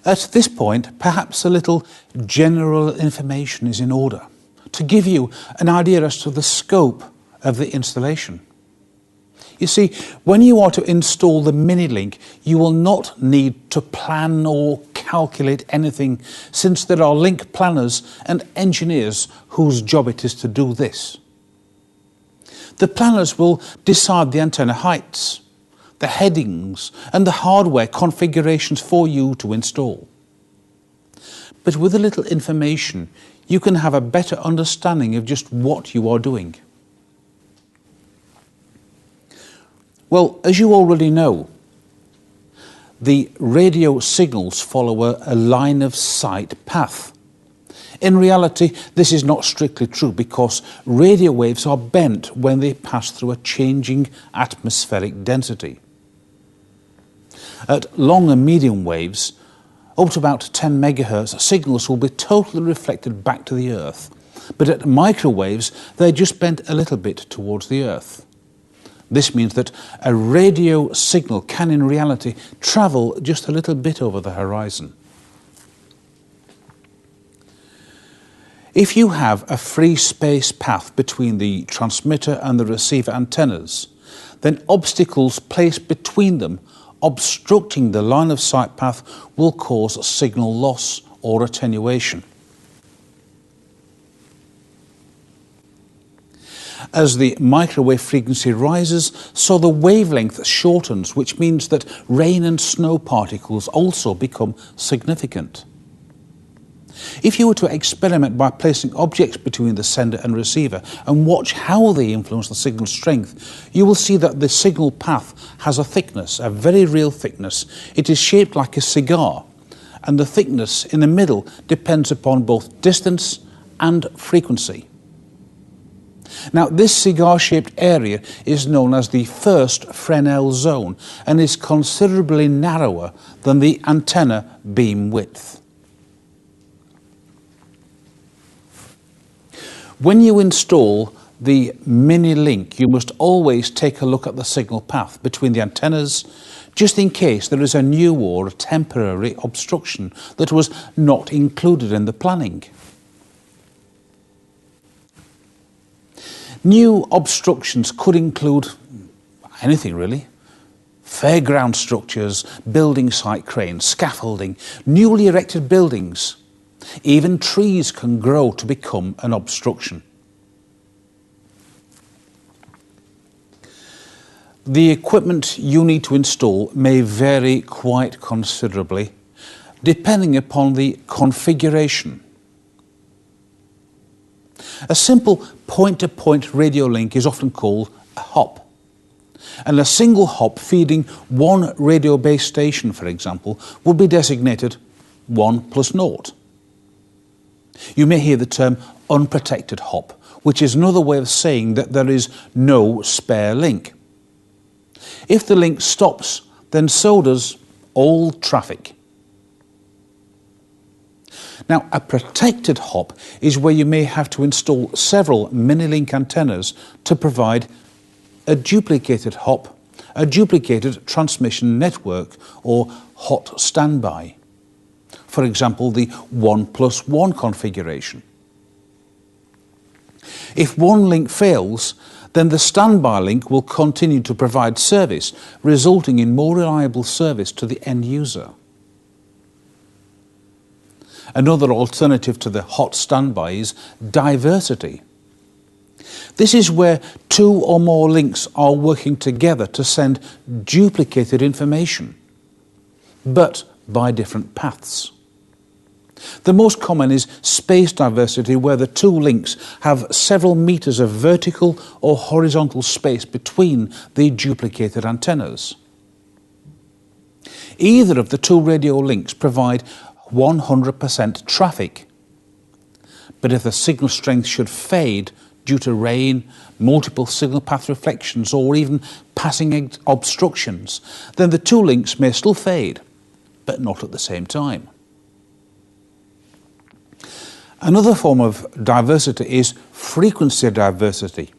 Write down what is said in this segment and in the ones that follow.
At this point, perhaps a little general information is in order to give you an idea as to the scope of the installation. You see, when you are to install the Mini-Link, you will not need to plan or calculate anything, since there are link planners and engineers whose job it is to do this. The planners will decide the antenna heights, the headings and the hardware configurations for you to install. But with a little information, you can have a better understanding of just what you are doing. Well, as you already know, the radio signals follow a line of sight path. In reality, this is not strictly true, because radio waves are bent when they pass through a changing atmospheric density. At long and medium waves, up to about 10 megahertz, signals will be totally reflected back to the Earth. But at microwaves, they're just bent a little bit towards the Earth. This means that a radio signal can in reality travel just a little bit over the horizon. If you have a free space path between the transmitter and the receiver antennas, then obstacles placed between them obstructing the line of sight path will cause signal loss or attenuation. As the microwave frequency rises, so the wavelength shortens, which means that rain and snow particles also become significant. If you were to experiment by placing objects between the sender and receiver and watch how they influence the signal strength, you will see that the signal path has a thickness, a very real thickness. It is shaped like a cigar, and the thickness in the middle depends upon both distance and frequency. Now, this cigar-shaped area is known as the first Fresnel zone and is considerably narrower than the antenna beam width. When you install the Mini-Link, you must always take a look at the signal path between the antennas, just in case there is a new or a temporary obstruction that was not included in the planning. New obstructions could include anything really. Fairground structures, building site cranes, scaffolding, newly erected buildings. Even trees can grow to become an obstruction. The equipment you need to install may vary quite considerably, depending upon the configuration. A simple point-to-point radio link is often called a hop. And a single hop feeding one radio base station, for example, would be designated 1+0. You may hear the term unprotected hop, which is another way of saying that there is no spare link. If the link stops, then so does all traffic. Now, a protected hop is where you may have to install several Mini-Link antennas to provide a duplicated hop, a duplicated transmission network, or hot standby. For example, the 1+1 configuration. If one link fails, then the standby link will continue to provide service, resulting in more reliable service to the end user. Another alternative to the hot standby is diversity. This is where two or more links are working together to send duplicated information, but by different paths. The most common is space diversity, where the two links have several meters of vertical or horizontal space between the duplicated antennas. Either of the two radio links provide 100% traffic. But if the signal strength should fade due to rain, multiple signal path reflections, or even passing obstructions, then the two links may still fade, but not at the same time. Another form of diversity is frequency diversity.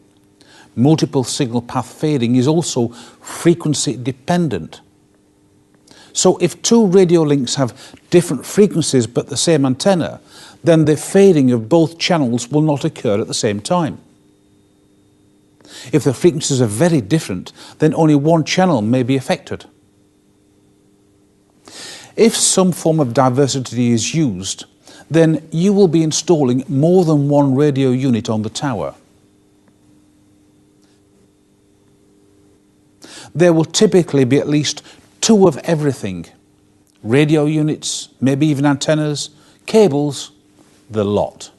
Multiple signal path fading is also frequency dependent. So if two radio links have different frequencies but the same antenna, then the fading of both channels will not occur at the same time. If the frequencies are very different, then only one channel may be affected. If some form of diversity is used, then you will be installing more than one radio unit on the tower. There will typically be at least two of everything: radio units, maybe even antennas, cables, the lot.